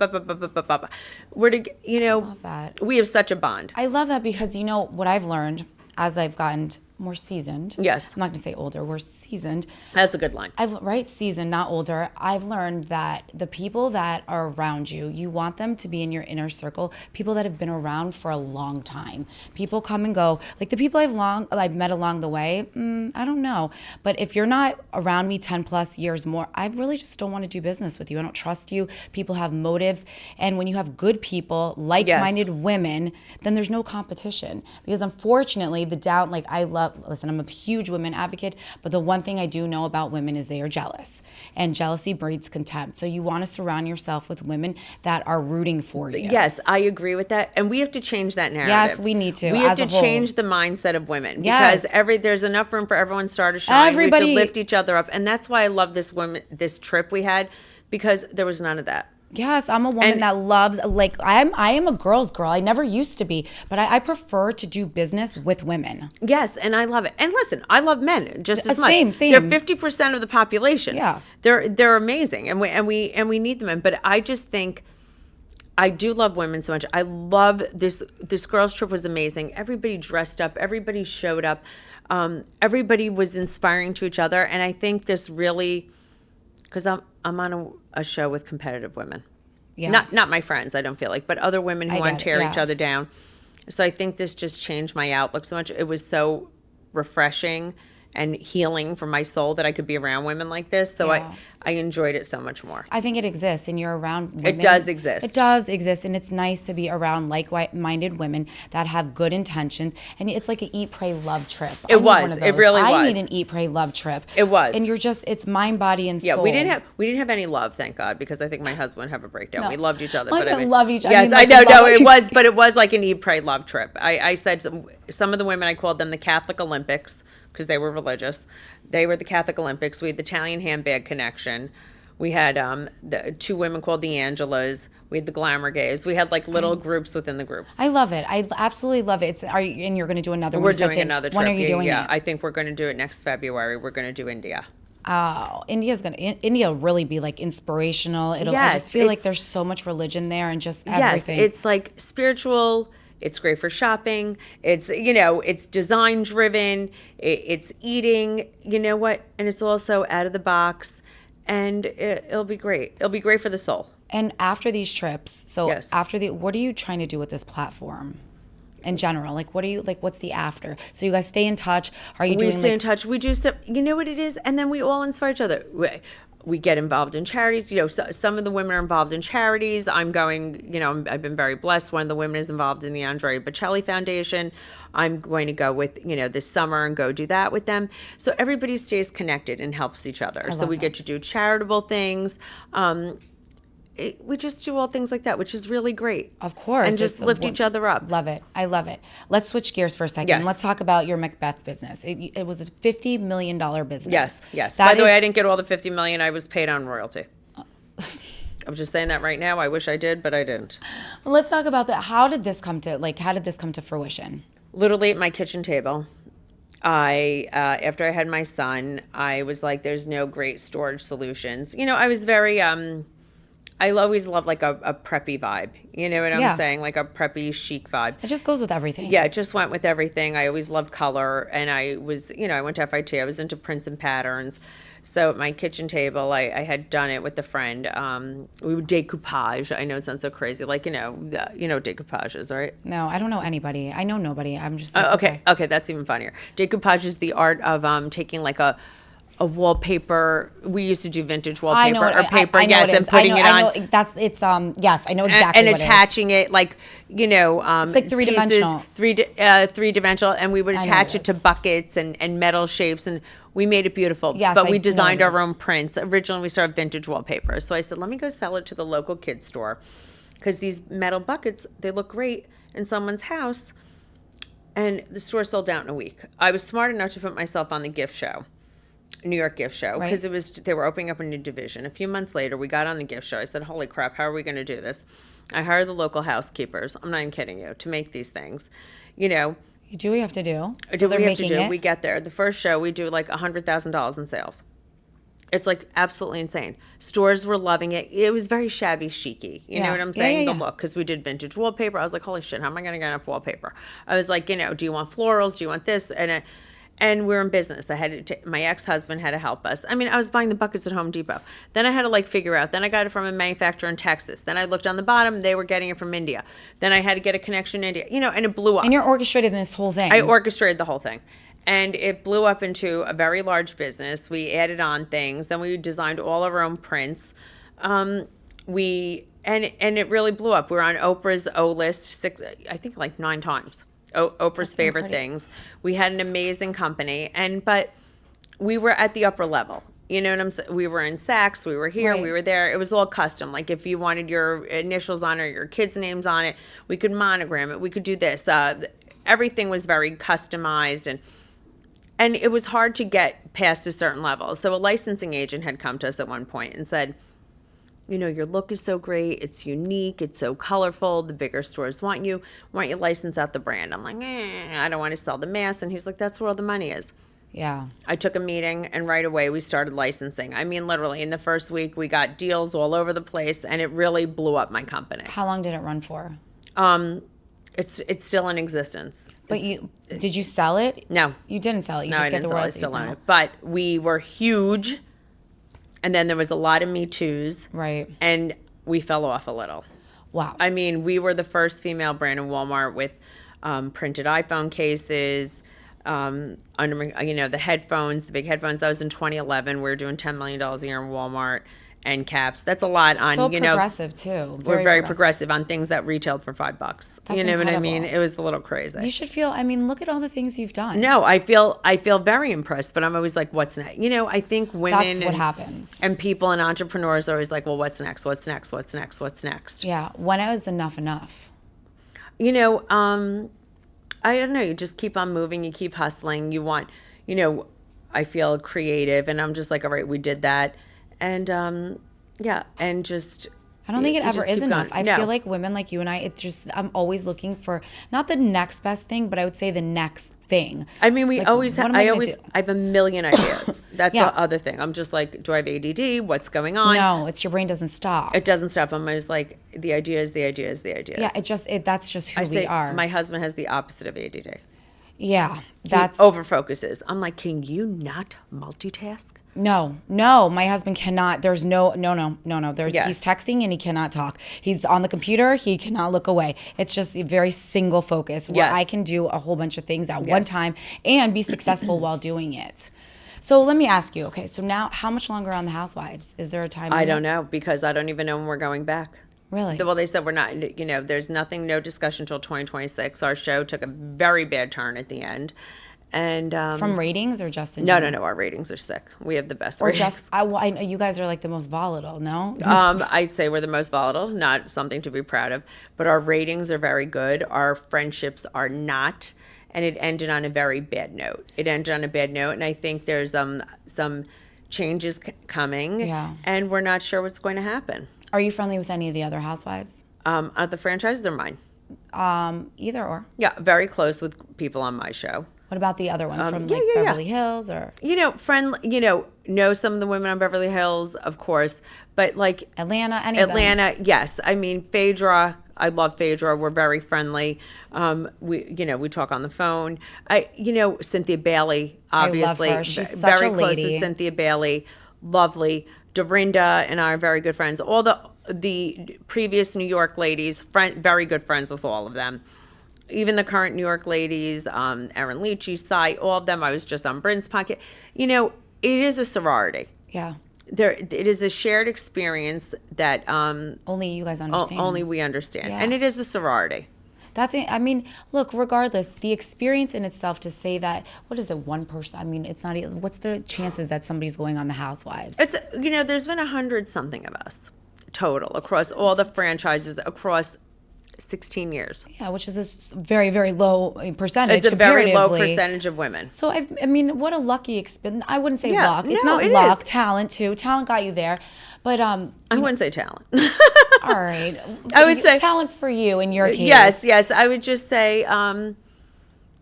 know, I love that. We have such a bond. I love that because, you know, what I've learned as I've gotten more seasoned. Yes. I'm not going to say older. We're seasoned. That's a good line. Right? Seasoned, not older. I've learned that the people that are around you, you want them to be in your inner circle, people that have been around for a long time. People come and go. Like the people I've met along the way, I don't know. But if you're not around me 10 plus years more, I really just don't want to do business with you. I don't trust you. People have motives. And when you have good people, like-minded women, then there's no competition. Because unfortunately, I'm a huge women advocate, but the one thing I do know about women is they are jealous, and jealousy breeds contempt. So you want to surround yourself with women that are rooting for you. Yes, I agree with that. And we have to change that narrative. Yes, we need to. We have to change the mindset of women because there's enough room for everyone to start to shine. Everybody. We have to lift each other up. And that's why I love this trip we had, because there was none of that. Yes, I'm a woman that loves, like, I am a girl's girl. I never used to be, but I prefer to do business with women. Yes, and I love it. And listen, I love men just as much. Same. They're 50% of the population. Yeah. They're amazing, and we need them in. But I just think I do love women so much. I love this girls' trip was amazing. Everybody dressed up, everybody showed up. Everybody was inspiring to each other, and I think this really, because I'm on a show with competitive women. Yes. Not my friends, I don't feel like, but other women who want to tear each other down. So I think this just changed my outlook so much. It was so refreshing and healing for my soul that I could be around women like this. So I enjoyed it so much more. I think it exists, and you're around women. It does exist. It does exist, and it's nice to be around like-minded women that have good intentions. And it's like an eat, pray, love trip. It was. It really was. I need an eat, pray, love trip. It was. And it's mind, body, and soul. Yeah, we didn't have any love, thank God, because I think my husband would have a breakdown. We loved each other. Well, but I mean, loved each other. Yes, I know. No, it was, but it was like an eat, pray, love trip. I said some of the women, I called them the Catholic Olympics because they were religious. They were the Catholic Olympics. We had the Italian handbag connection. We had the 2 women called the Angelas. We had the Glamour Gays. We had like little groups within the groups. I love it. I absolutely love it. And you're going to do another one? We're doing another trip. When are you doing it? I think we're going to do it next February. We're going to do India. Oh, India will really be like inspirational. I just feel like there's so much religion there and just everything. Yes, it's like spiritual. It's great for shopping. It's, it's design driven. It's eating, what? And it's also out of the box. And it'll be great. It'll be great for the soul. And after these trips, what are you trying to do with this platform in general? Like, what's the after? So you guys stay in touch. We stay in touch. We do stuff. You know what it is? And then we all inspire each other. We get involved in charities. Some of the women are involved in charities. I'm going, I've been very blessed. One of the women is involved in the Andrea Bocelli Foundation. I'm going to go with, this summer and go do that with them. So everybody stays connected and helps each other. So we get to do charitable things. We just do all things like that, which is really great. Of course. And just lift each other up. Love it. I love it. Let's switch gears for a second. Yes. Let's talk about your McBeth business. It was a $50 million business. Yes. By the way, I didn't get all the $50 million. I was paid on royalty. I'm just saying that right now. I wish I did, but I didn't. Well, let's talk about that. How did this come to fruition? Literally at my kitchen table. After I had my son, I was like, there's no great storage solutions. I was very, I always loved like a preppy vibe. You know what I'm saying? Like a preppy chic vibe. It just goes with everything. Yeah, it just went with everything. I always loved color. And I was, I went to FIT. I was into prints and patterns. So at my kitchen table, I had done it with a friend. We would decoupage. I know it sounds so crazy. Like, decoupages, right? No, I don't know anybody. I know nobody. I'm just like, okay, that's even funnier. Decoupage is the art of taking like a wallpaper. We used to do vintage wallpaper or paper, and putting it on. I know exactly. And attaching it like, it's like three-dimensional. Three-dimensional, and we would attach it to buckets and metal shapes, and we made it beautiful. Yes, but we designed our own prints. Originally, we started vintage wallpaper. So I said, let me go sell it to the local kids store, because these metal buckets, they look great in someone's house. And the store sold out in a week. I was smart enough to put myself on the gift show. New York gift show, because they were opening up a new division. A few months later, we got on the gift show. I said, holy crap, how are we going to do this? I hired the local housekeepers, I'm not even kidding you, to make these things. You do what you have to do. So we have to do. We get there. The first show, we do like $100,000 in sales. It's like absolutely insane. Stores were loving it. It was very shabby chic-y. You know what I'm saying? The look, because we did vintage wallpaper. I was like, holy shit, how am I going to get enough wallpaper? I was like, do you want florals? Do you want this? And we're in business. My ex-husband had to help us. I mean, I was buying the buckets at Home Depot. Then I had to figure out. Then I got it from a manufacturer in Texas. Then I looked on the bottom. They were getting it from India. Then I had to get a connection in India. And it blew up. And you're orchestrating this whole thing. I orchestrated the whole thing. And it blew up into a very large business. We added on things. Then we designed all of our own prints. And it really blew up. We were on Oprah's O list 9 times. Oprah's favorite things. We had an amazing company, but we were at the upper level. You know what I'm saying? We were in Saks, we were here, we were there. It was all custom. Like if you wanted your initials on it, or your kids' names on it, we could monogram it. We could do this. Everything was very customized, and it was hard to get past a certain level. So a licensing agent had come to us at one point and said, your look is so great. It's unique. It's so colorful. The bigger stores want you. Why don't you license out the brand? I'm like, I don't want to sell the mass. And he's like, that's where all the money is. Yeah. I took a meeting, and right away we started licensing. I mean, literally in the first week, we got deals all over the place, and it really blew up my company. How long did it run for? It's still in existence. But did you sell it? No. You didn't sell it. You no, just I get didn't the sell it. I royalties still own now. it. But we were huge, and then there was a lot of Me Too's. Right. And we fell off a little. Wow. I mean, we were the first female brand in Walmart with printed iPhone cases. under, the headphones, the big headphones. That was in 2011. We were doing $10 million a year in Walmart end caps. That's a lot on, So progressive too. We're very progressive on things that retailed for $5. That's you know incredible. what I mean? It was a little crazy. You should feel, look at all the things you've done. No, I feel very impressed, but I'm always like, what's next? I think women That's what happens. And people and entrepreneurs are always like, well, what's next? What's next? What's next? What's next? Yeah. When it was enough. I don't know. You just keep on moving. You keep hustling. You want, I feel creative, and I'm just like, all right, we did that. And, and just... I don't think it ever is enough. I feel like women like you and I, I'm always looking for, not the next best thing, but I would say the next thing. I mean, I have a million ideas. That's the other thing. I'm just like, do I have ADD? What's going on? No, it's your brain doesn't stop. It doesn't stop. I'm always like, the ideas. Yeah, that's just who we are. My husband has the opposite of ADD. Yeah, he over-focuses. I'm like, can you not multitask? No, my husband cannot. There's no. He's texting and he cannot talk. He's on the computer. He cannot look away. It's just a very single focus where I can do a whole bunch of things at one time and be successful while doing it. So let me ask you, okay, so now how much longer on the Housewives? Is there a time? I don't know, because I don't even know when we're going back. Really? Well, they said we're not, there's no discussion until 2026. Our show took a very bad turn at the end. And from ratings or just in general? No, our ratings are sick. We have the best ratings. I know you guys are like the most volatile, no? I'd say we're the most volatile, not something to be proud of, but our ratings are very good. Our friendships are not, and it ended on a very bad note. And I think there's some changes coming, and we're not sure what's going to happen. Are you friendly with any of the other Housewives? Are the franchises or mine? Either or. Yeah, very close with people on my show. What about the other ones from Beverly Hills or? Know some of the women on Beverly Hills, of course, but like Atlanta, yes. I mean, Phaedra, I love Phaedra. We're very friendly. We talk on the phone. Cynthia Bailey, obviously. I love her. She's such very a close lady. to Cynthia Bailey. Lovely. Dorinda and I are very good friends. All the previous New York ladies, very good friends with all of them. Even the current New York ladies, Erin Leachy's site, all of them. I was just on Bryn's podcast. It is a sorority. Yeah. It is a shared experience that only you guys understand. Only we understand. Yeah. And it is a sorority. That's it. I mean, look, regardless, the experience in itself to say that, what is it, one person? I mean, it's not even, what's the chances that somebody's going on the Housewives? It's, there's been 100-something of us total across all the franchises across 16 years. Yeah, which is a very, very low percentage. It's a very low percentage of women. So, I mean, what a lucky experience. I wouldn't say luck. It's no, not it luck, is. Talent too. Talent got you there. But I wouldn't say talent. All right. I would say talent for you in your case. Yes. I would just say,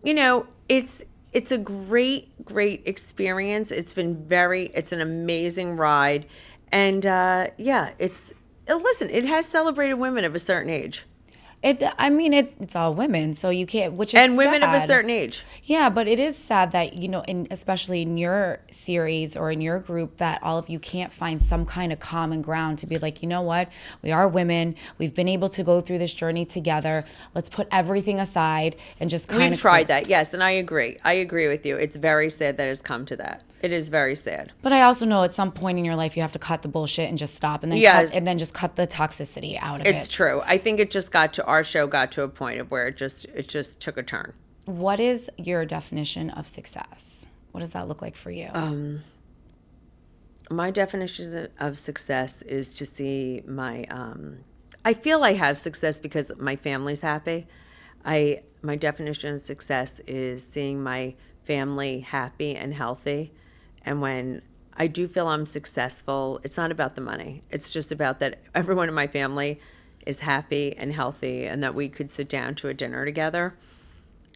it's a great experience. It's an amazing ride. And listen, it has celebrated women of a certain age. It's all women, so you can't, which is and women sad. of a certain age. Yeah, but it is sad that, especially in your series or in your group, that all of you can't find some kind of common ground to be like, you know what, we are women. We've been able to go through this journey together. Let's put everything aside and just kind of. We've tried that, yes, and I agree. I agree with you. It's very sad that it's come to that. It is very sad. But I also know at some point in your life you have to cut the bullshit and just stop and then just cut the toxicity out of it. It's true. I think our show got to a point of where it just took a turn. What is your definition of success? What does that look like for you? My definition of success is to see my I feel I have success because my family's happy. My definition of success is seeing my family happy and healthy. And when I do feel I'm successful, it's not about the money. It's just about that everyone in my family is happy and healthy and that we could sit down to a dinner together.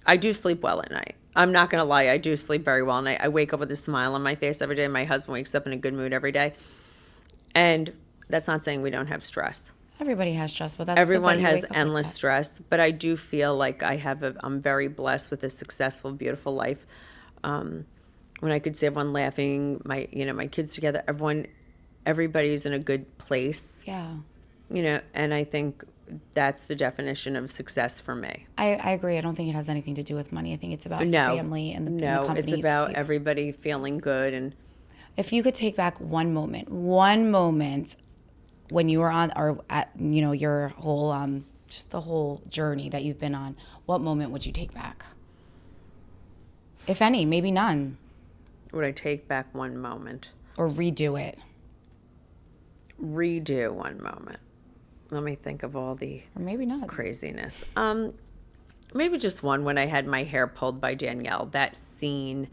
I do sleep well at night. I'm not going to lie. I do sleep very well at night. I wake up with a smile on my face every day. My husband wakes up in a good mood every day. And that's not saying we don't have stress. Everybody has stress, but everyone has endless stress. But I do feel like I'm very blessed with a successful, beautiful life. When I could see everyone laughing, my kids together, everybody's in a good place. Yeah. And I think that's the definition of success for me. I agree. I don't think it has anything to do with money. I think it's about family and the company. It's about everybody feeling good. And if you could take back one moment when you were on, or at, your whole, just the whole journey that you've been on, what moment would you take back? If any, maybe none. Would I take back one moment? Or redo it? Redo one moment. Let me think of all the or maybe not craziness. Maybe just one, when I had my hair pulled by Danielle. That scene,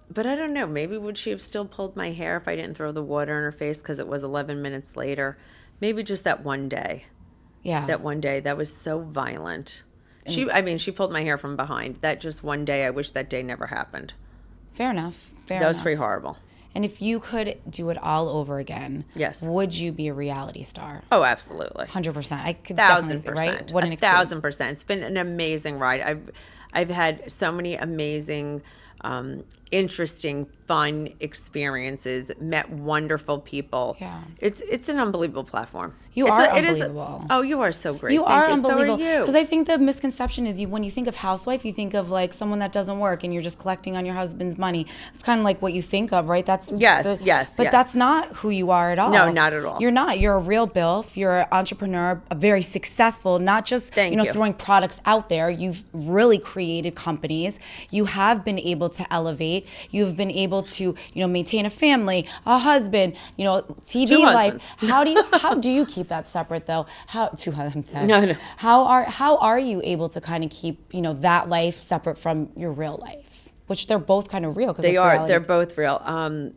but I don't know. Maybe would she have still pulled my hair if I didn't throw the water in her face because it was 11 minutes later? Maybe just that one day. Yeah. That one day that was so violent. She pulled my hair from behind. That just one day. I wish that day never happened. Fair enough. That was pretty horrible. And if you could do it all over again, yes, would you be a reality star? Oh, absolutely. 100%. I could 1,000%. Right? What an experience. 1,000%. It's been an amazing ride. I've had so many amazing, interesting, fun experiences, met wonderful people. Yeah. It's an unbelievable platform. You are unbelievable. Oh, you are so great. You are unbelievable. So are you. Because I think the misconception is when you think of housewife, you think of like someone that doesn't work and you're just collecting on your husband's money. It's kind of like what you think of, right? Yes. But that's not who you are at all. No, not at all. You're not. You're a real BILF. You're an entrepreneur, a very successful, not just throwing products out there. You've really created companies. You have been able to elevate. You've been able to, maintain a family, a husband, TV life. How do you keep that separate though? No. How are you able to kind of keep, that life separate from your real life? Which they're both kind of real. They are. They're both real.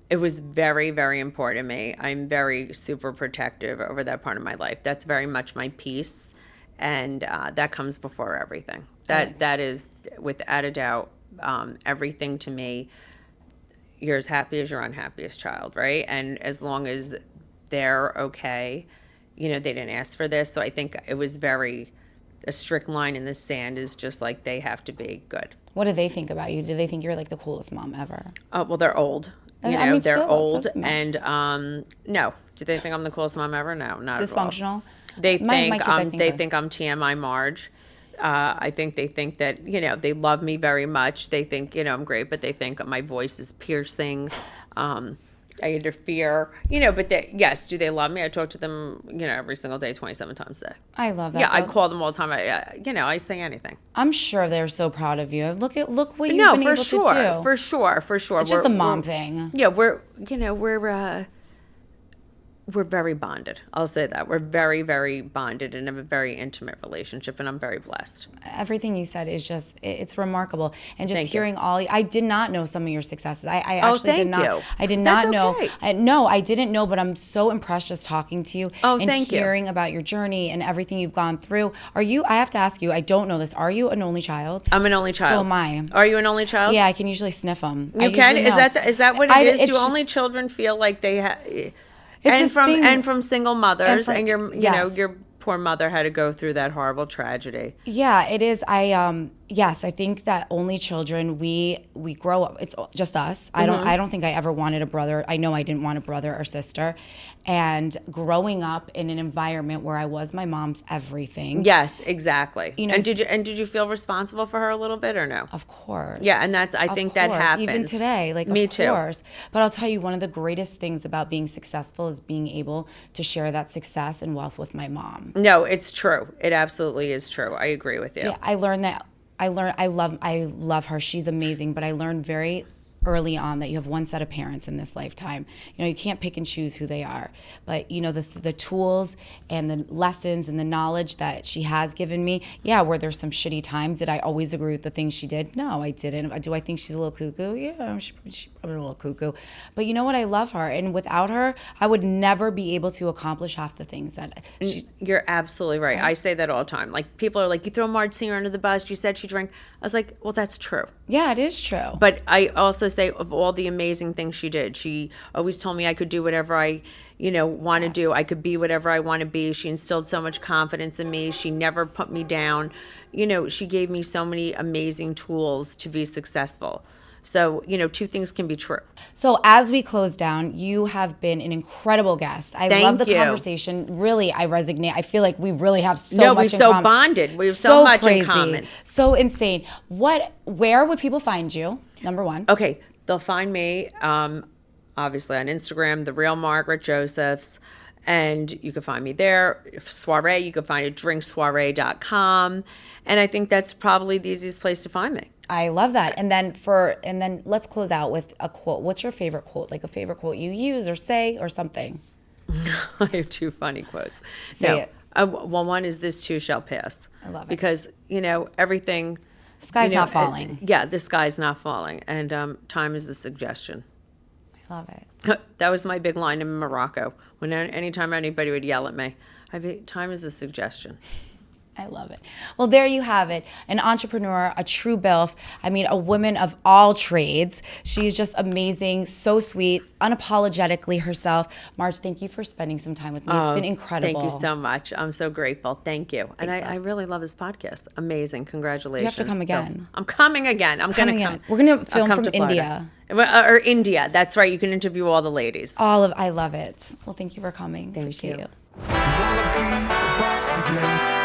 It was very, very important to me. I'm very super protective over that part of my life. That's very much my peace, and that comes before everything. That is, without a doubt, everything to me. You're as happy as your unhappiest child, right? And as long as they're okay, they didn't ask for this. So I think it was a strict line in the sand is just like they have to be good. What do they think about you? Do they think you're like the coolest mom ever? Well, they're old. They're old. And no. Do they think I'm the coolest mom ever? No, not at all. Dysfunctional? They think I'm TMI Marge. I think they think that, they love me very much. They think, I'm great, but they think my voice is piercing. I interfere, but yes, do they love me? I talk to them, every single day, 27 times a day. I love that. Yeah, I call them all the time. I say anything. I'm sure they're so proud of you. Look what you've been able to do. For sure. It's just a mom thing. Yeah, we're very bonded. I'll say that. We're very, very bonded and have a very intimate relationship, and I'm very blessed. Everything you said is just, it's remarkable. And just hearing I did not know some of your successes. I actually did not. I did not know. Okay. No, I didn't know, but I'm so impressed just talking to you and thank you. Hearing about your journey and everything you've gone through. I have to ask you, I don't know this. Are you an only child? I'm an only child. So am I. Are you an only child? Yeah, I can usually sniff them. You can? Is that what it is? Do only children feel like they have... from single mothers, and your poor mother had to go through that horrible tragedy. Yeah, it is. Yes, I think that only children, we grow up. It's just us. I don't think I ever wanted a brother. I know I didn't want a brother or sister. And growing up in an environment where I was my mom's everything. Yes, exactly. And did you feel responsible for her a little bit or no? Of course. Yeah, and I think that happens. Even today, Me too. Of course. But I'll tell you, one of the greatest things about being successful is being able to share that success and wealth with my mom. No, it's true. It absolutely is true. I agree with you. Yeah, I love her. She's amazing. But I learned very early on that you have one set of parents in this lifetime. You can't pick and choose who they are. But, the tools and the lessons and the knowledge that she has given me, were there some shitty times? Did I always agree with the things she did? No, I didn't. Do I think she's a little cuckoo? Yeah, she's probably a little cuckoo. But you know what? I love her. And without her, I would never be able to accomplish half the things that You're absolutely right. I say that all the time. Like, people are like, you throw Marge Singer under the bus. You said she drank. I was like, well, that's true. Yeah, it is true. But I also say, of all the amazing things she did, she always told me I could do whatever I want to do. I could be whatever I want to be. She instilled so much confidence in me. She never put me down. She gave me so many amazing tools to be successful. So, two things can be true. So as we close down, you have been an incredible guest. I love the conversation. Really, I resonate. I feel like we really have so much in common. We're so bonded. We have so much in common. So insane. Where would people find you? Number one. Okay. They'll find me, obviously, on Instagram, The Real Margaret Josephs. And you can find me there. Soirée, you can find it drinksoiree.com. And I think that's probably the easiest place to find me. I love that. And then let's close out with a quote. What's your favorite quote? Like a favorite quote you use or say or something? I have two funny quotes. Say it. Well, one is "This too shall pass." I love it. Because, everything. The sky's not falling. The sky's not falling. And time is a suggestion. I love it. That was my big line in Morocco. Anytime anybody would yell at me, time is a suggestion. I love it. Well, there you have it. An entrepreneur, a true BILF. I mean, a woman of all trades. She's just amazing, so sweet, unapologetically herself. Marge, thank you for spending some time with me. It's been incredible. Thank you so much. I'm so grateful. Thank you. And I really love this podcast. Amazing. Congratulations. You have to come again. Bill. I'm coming again. I'm going to come. We're going to film from India. Or India. That's right. You can interview all the ladies. I love it. Well, thank you for coming. Thank you. You wanna be a boss again.